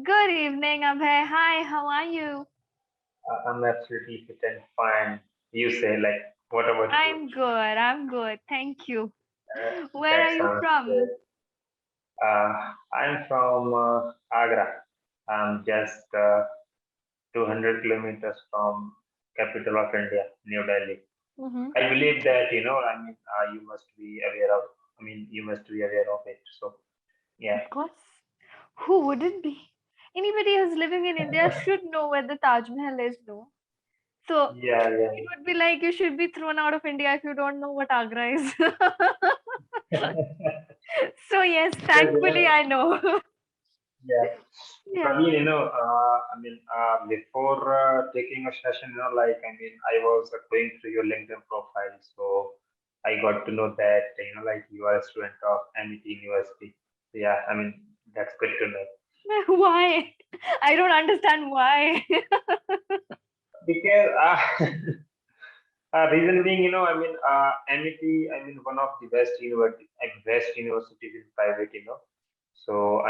Good evening, Abhay. Hi, how are you? I'm absolutely fit and fine. You say, like, what about you? I'm good. I'm good. Thank you. Where That are you sounds from? good. I'm from Agra. I'm just 200 kilometers from capital of India, New Delhi. Mm-hmm. I believe that, you must be aware of, you must be aware of it. So, yeah. Of course. Who wouldn't be? Anybody who's living in India should know where the Taj Mahal is, no? So Yeah, it would be like you should be thrown out of India if you don't know what Agra is. yeah. So yes, Because, thankfully I know. yeah. Yeah. Praveen, before taking a session, I was going through your LinkedIn profile, so I got to know that, you are a student of MIT University. So, yeah, that's good to know. Why? I don't understand why. Because, reason being, MIT, one of the best universities in private, So,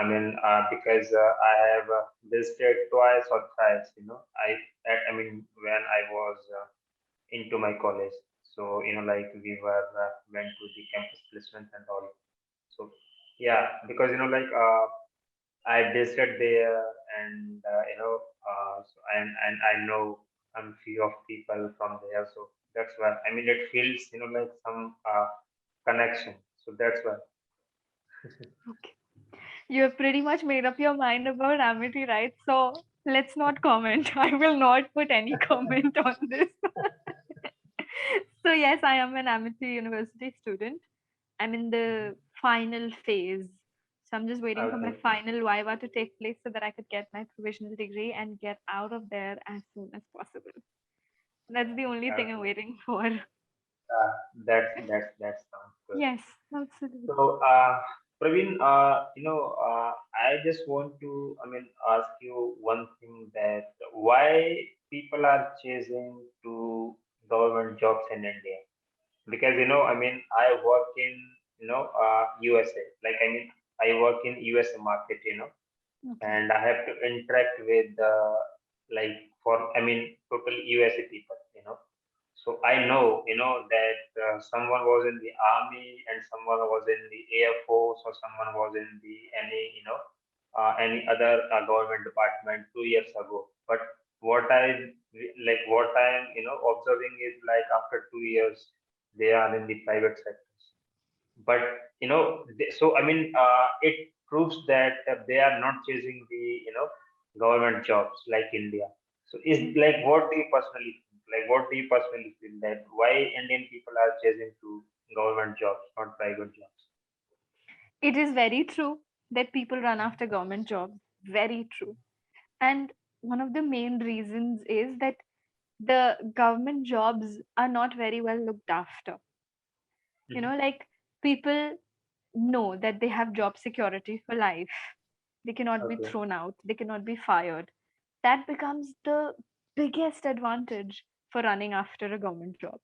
because I have visited twice or thrice, when I was into my college. So, we were went to the campus placement and all. So, yeah, because I visited there, and and I know few of people from there. So that's why it feels like some connection. So that's why. Okay. You have pretty much made up your mind about Amity, right? So let's not comment. I will not put any comment on this. So yes, I am an Amity University student. I'm in the final phase. So I'm just waiting for my Okay. final viva to take place so that I could get my provisional degree and get out of there as soon as possible. That's the only thing I'm Okay. waiting for. That sounds good. Yes, absolutely. So, Praveen, I just want to, ask you one thing that why people are chasing to government jobs in India? Because, I work in, USA. I work in USA market, Okay. and I have to interact with, like, total USA people, so I know, that someone was in the army and someone was in the air force or someone was in the any other government department 2 years ago. But what I'm observing is like after 2 years they are in the private sectors. But it proves that they are not chasing the government jobs like India. So is Mm. like what do you personally think? Like what do you personally feel that why Indian people are chasing to government jobs, not private jobs? It is very true that people run after government jobs. Very true. And one of the main reasons is that the government jobs are not very well looked after. Mhm. Like people know that they have job security for life. They cannot be Okay. thrown out, they cannot be fired. That becomes the biggest advantage for running after a government job.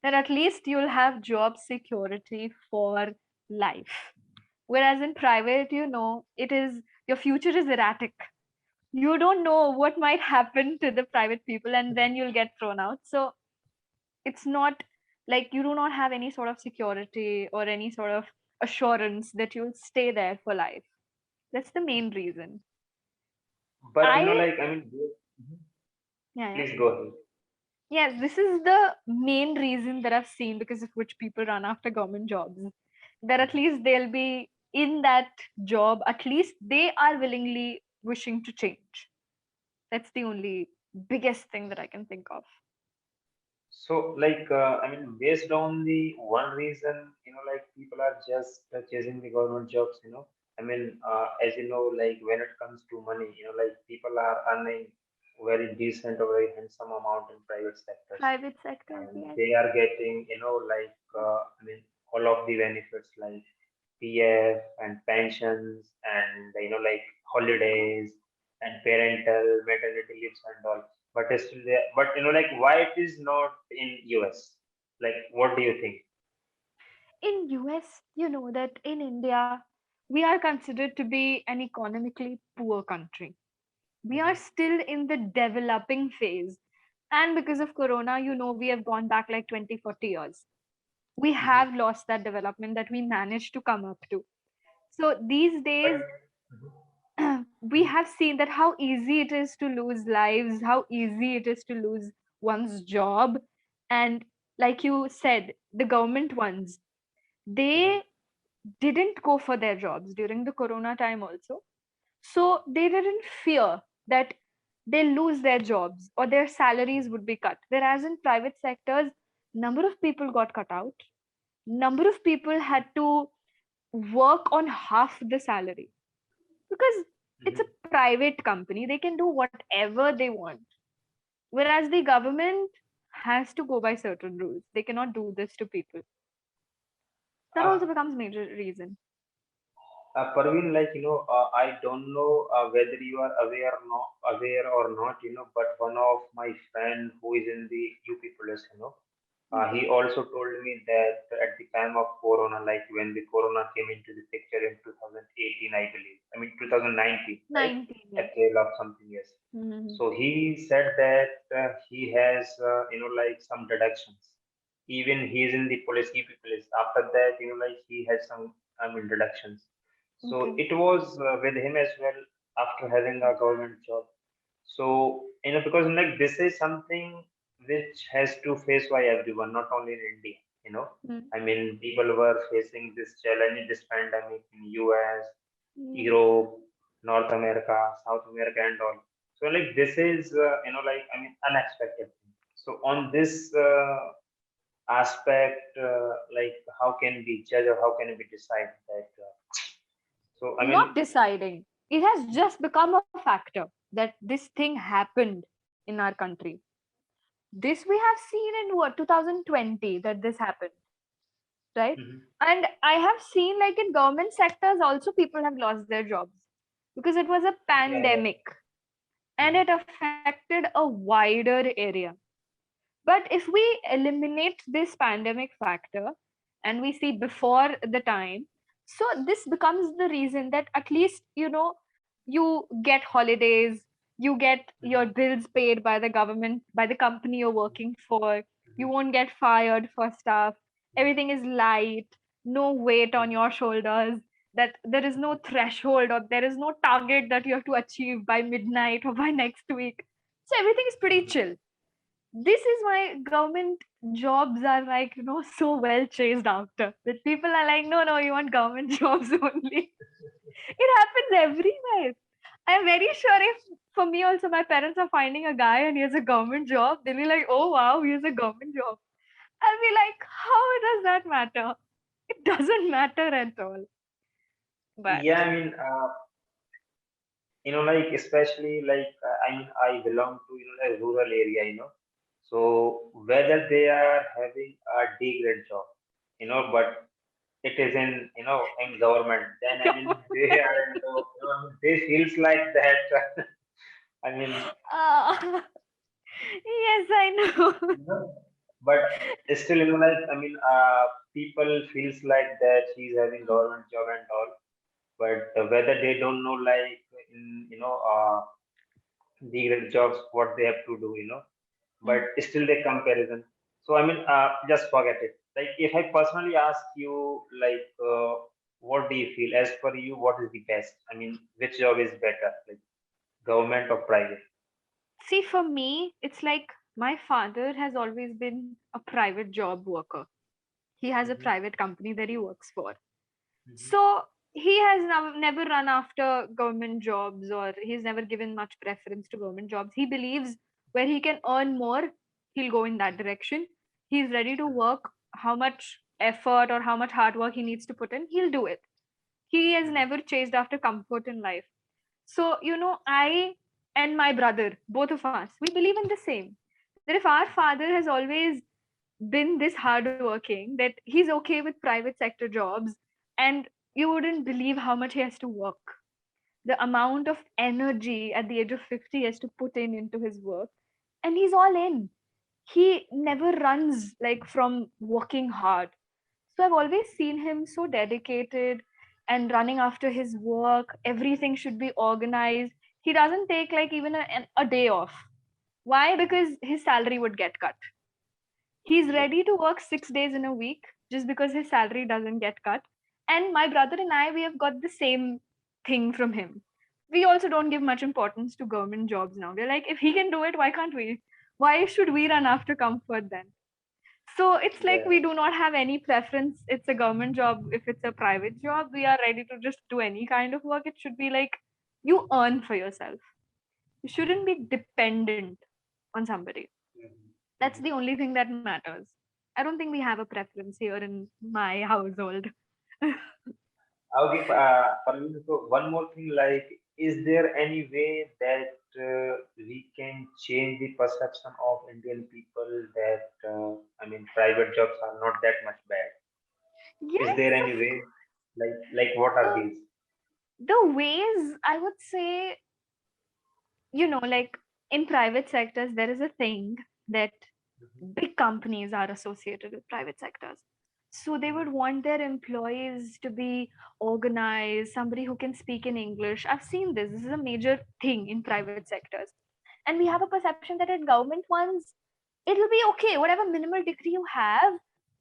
That at least you'll have job security for life. Whereas in private, it is your future is erratic. You don't know what might happen to the private people, and then you'll get thrown out. So it's not like you do not have any sort of security or any sort of assurance that you'll stay there for life. That's the main reason. But I Mhm. Yeah, yeah. Please go ahead. Yes, this is the main reason that I've seen because of which people run after government jobs. That at least they'll be in that job, at least they are willingly wishing to change. That's the only biggest thing that I can think of. So, based on the one reason, people are just chasing the government jobs, as you know, like when it comes to money, people are earning very decent or very handsome amount in private sectors, Private sectors, and yes. they are getting, all of the benefits like PF and pensions and, holidays and parental maternity leaves and all, but it's still there. But why it is not in US? Like, what do you think? In US, you know that in India, we are considered to be an economically poor country. We are Mhm, still in the developing phase. And because of Corona, we have gone back like 20, 40 years. We mhm. have lost that development that we managed to come up to. So these But days, mhm, we mhm, have seen that how easy it is to lose lives, how easy it is to lose one's job. And like you said, the government ones, mhm, they didn't go for their jobs during the Corona time also. So they didn't fear that they lose their jobs or their salaries would be cut. Whereas in private sectors, number of people got cut out. Number of people had to work on half the salary because it's mhm. a private company. They can do whatever they want. Whereas the government has to go by certain rules. They cannot do this to people. That Uh, also becomes major reason. Parveen, like I don't know whether you are aware or not, but one of my friend who is in the UP police, he Okay. also told me that at the time of Corona, like when the Corona came into the picture in 2018, I believe, I mean 2019, right? 19, yeah. April of something, yes. Mm-hmm. So he said that he has, like some deductions. Even he is in the police, EP police. After that, like he has some, I mean, deductions. So Okay. it was with him as well after having a government job. So, because like this is something which has to face by everyone, not only in India, you know. Mm. I mean, people were facing this challenge, this pandemic in US, Yeah. Europe, North America, South America, and all. So, like this is, like I mean, unexpected thing. So, on this aspect, like how can we judge or how can we decide that? So, I mean, Not deciding. It has just become a factor that this thing happened in our country. This we have seen in what 2020 that this happened, right? mhm, And I have seen like in government sectors also people have lost their jobs because it was a yeah, yeah. pandemic and Mhm, it affected a wider area. But if we eliminate this pandemic factor and we see before the time, so this becomes the reason that at least, you get holidays, you get your mhm, bills paid by the government, by the company you're working for, you mhm, won't get fired for stuff, everything is light, no weight on mhm, your shoulders, that there is no threshold or there is no target that you have to achieve by midnight or by next week. So everything is pretty mhm. chill. This is why government jobs are like so well chased after, that people are like, no, no, you want government jobs only. It happens everywhere. I'm very sure if for me also my parents are finding a guy and he has a government job, they'll be like, oh wow, he has a government job. I'll be like, how does that matter? It doesn't matter at all. But Yeah, I mean, like especially like I mean, I belong to a rural area, so whether they are having a D grade job, but it is in in government, then I mean they are into they feels like that. I mean, uh, yes, I know. you know, but still, like I mean, people feels like that he's having government job and all, but whether they don't know like in the jobs what they have to do, but Mm. still they comparison. So I mean, just forget it. Like if I personally ask you, like, what do you feel? As per you, what is the best? I mean, which job is better, like government or private? See, for me, it's like my father has always been a private job worker. He has a Mm-hmm, private company that he works for. mm-hmm, So he has never run after government jobs, or he's never given much preference to government jobs. He believes where he can earn more, he'll go in that direction. He's ready to work how much effort or how much hard work he needs to put in, he'll do it. He has mm-hmm, never chased after comfort in life. So, I and my brother, both of us, we believe in the same. That if our father has always been this hardworking, that he's okay with private sector jobs, and you wouldn't believe how much he has to work. The amount of energy at the age of 50 he has to put in into his work, and he's all in. He never runs like from working hard. So I've always seen him so dedicated and running after his work. Everything should be organized. He doesn't take like even a day off. Why? Because his salary would get cut. He's Yes. ready to work 6 days in a week just because his salary doesn't get cut. And my brother and I, we have got the same thing from him. We also don't give much importance to government jobs now. We're like, if he can do it, why can't we? Why should we run after comfort then? So it's like Yeah. we do not have any preference. It's a government job. If it's a private job, we are ready to just do any kind of work. It should be like you earn for yourself. You shouldn't be dependent on somebody. Mhm. That's Mhm. the only thing that matters. I don't think we have a preference here in my household. Okay, Parveen, so one more thing, like, is there any way that we can change the perception of Indian people that, I mean, private jobs are not that much bad? Is Yes, there any way? Like what are um, these? the ways I would say, like in private sectors, there is a thing that Mhm. big companies are associated with private sectors. So they would Mhm. want their employees to be organized, somebody who can speak in English. I've seen this. This is a major thing in private sectors. And we have a perception that in government ones, it'll be okay. Whatever minimal degree you have,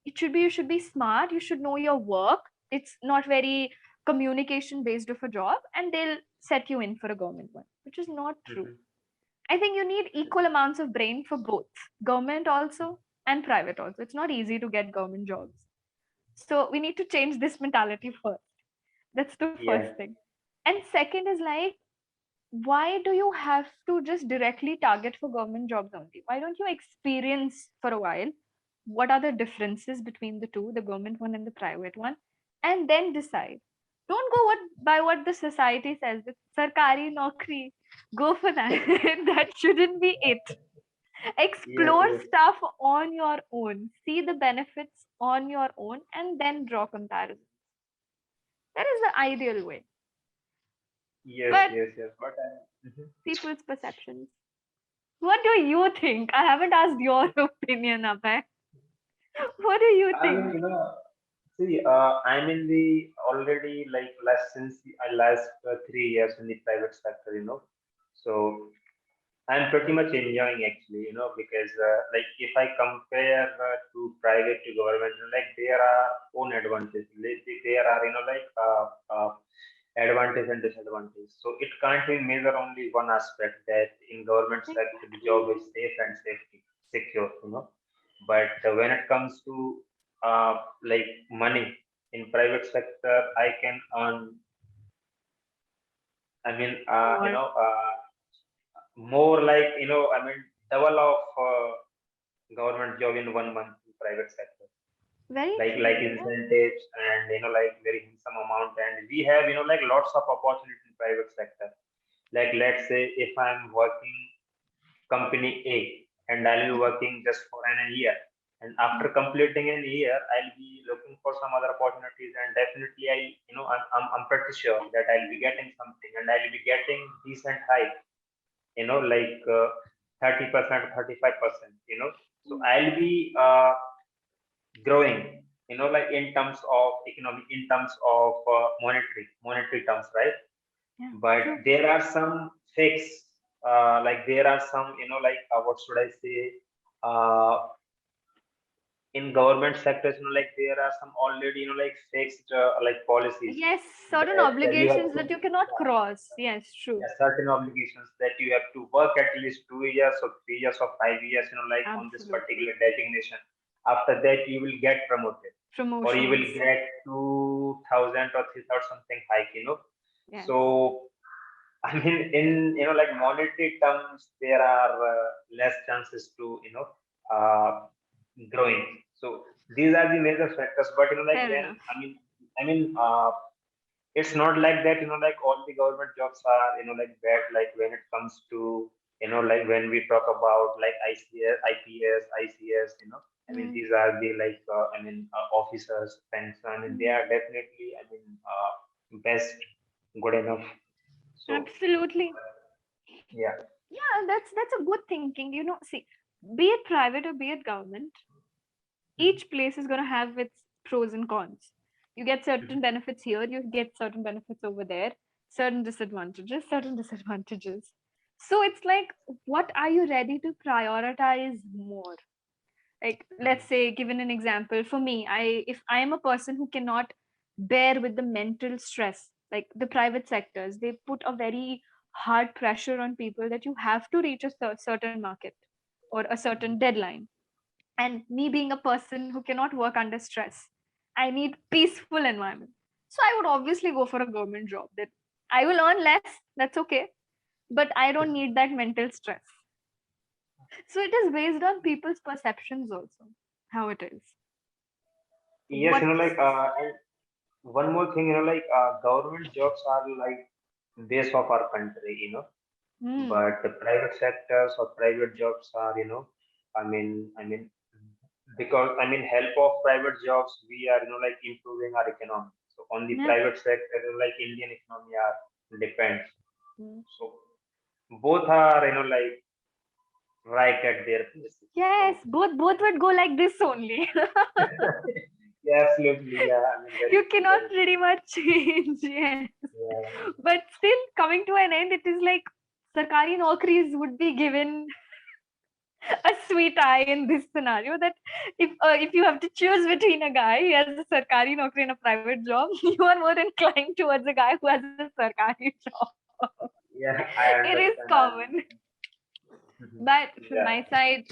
you should be smart, you should know your work. It's not very communication based of a job, and they'll set you in for a government one, which is not true. Mhm. I think you need equal amounts of brain for both government also and private also. It's not easy to get government jobs. So we need to change this mentality first. That's the first Yeah. thing. And second is like, why do you have to just directly target for government jobs only? Why don't you experience for a while? What are the differences between the two, the government one and the private one? And then decide. Don't go by what the society says. It's sarkari naukri. Go for that. That shouldn't be it. Yes, Explore yes, stuff on your own. See the benefits on your own and then draw comparisons. That is the ideal way. yes, But yes, yes. But mhm. people's perceptions. What do you think? I haven't asked your opinion, Abhay. What do you I mean, think? see, I'm in the already like last since I last 3 years in the private sector, so I'm pretty much enjoying actually, because like if I compare to private to government, like there are own advantages. There are, advantage and disadvantage. So it can't be measure only one aspect that in government sector the job is Exactly. safe and safety secure. But when it comes to like money in private sector, I can earn. I mean, More. more like double of government job in 1 month in private sector, Very like true. Yeah. incentives and like very handsome amount, and we have like lots of opportunity in private sector. Like let's say if I'm working company A and I'll be working just for an year, and after completing an year I'll be looking for some other opportunities, and definitely I'm pretty sure that I'll be getting something and I'll be getting decent hike, like 30%, 35%, so I'll be growing, like in terms of economic, in terms of monetary terms, right? Yeah. But True. there are some fakes, like there are some, like what should I say? Uh, in government sectors, like there are some already, like fixed, like policies Yes, certain that you have obligations to, that you cannot yeah, cross. Yes, true. yeah, certain obligations that you have to work at least 2 years or 3 years or 5 years, like on this Absolutely. particular designation. After that, you will get promoted, or you will Promotions. get 2,000 or 3,000 something hike, Yes. So, I mean, in like monetary terms, there are less chances to growing. So these are the major factors. But like Fair when enough. I mean, it's not like that, like all the government jobs are like bad, like when it comes to like when we talk about like ICS, IPS, ICS, I mean Mm, these are the like officers, thanks, I mean they mm. are definitely, best, good enough. So Absolutely. yeah. Yeah, that's a good thinking. See, be it private or be it government, Mhm. each place is going to have its pros and cons. You get certain Mhm. benefits here, you get certain benefits over there, certain disadvantages. So it's like, what are you ready to prioritize more? Like, let's Mhm. say, given an example, for me, if I am a person who cannot bear with the mental stress, like the private sectors, they put a very hard pressure on people that you have to reach a certain market or a certain deadline. And me being a person who cannot work under stress, I need peaceful environment. So I would obviously go for a government job that I will earn less, that's okay, but I don't need that mental stress. So it is based on people's perceptions also, how it is. Yes, What's and one more thing, government jobs are like base of our country, hmm, but the private sectors or private jobs are, I mean, because help of private jobs, we are, like improving our economy. So on the yeah. private sector, like Indian economy are depends. Hmm. So both are, like right at their places. Yes, So both would go like this only. yeah, absolutely, yeah, very You true, cannot very pretty much change, yes. true. Yeah. But still, coming to an end, it is like sarkari naukris would be given a sweet eye in this scenario, that if you have to choose between a guy who has a sarkari naukri and a private job, you are more inclined towards a guy who has a sarkari job. Yeah, I It is understand. I common. understand. But from Yeah. my side,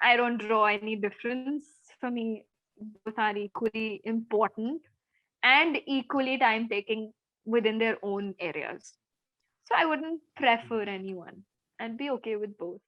I don't draw any difference. For me, both are equally important and equally time taking within their own areas. So I wouldn't prefer anyone and be okay with both.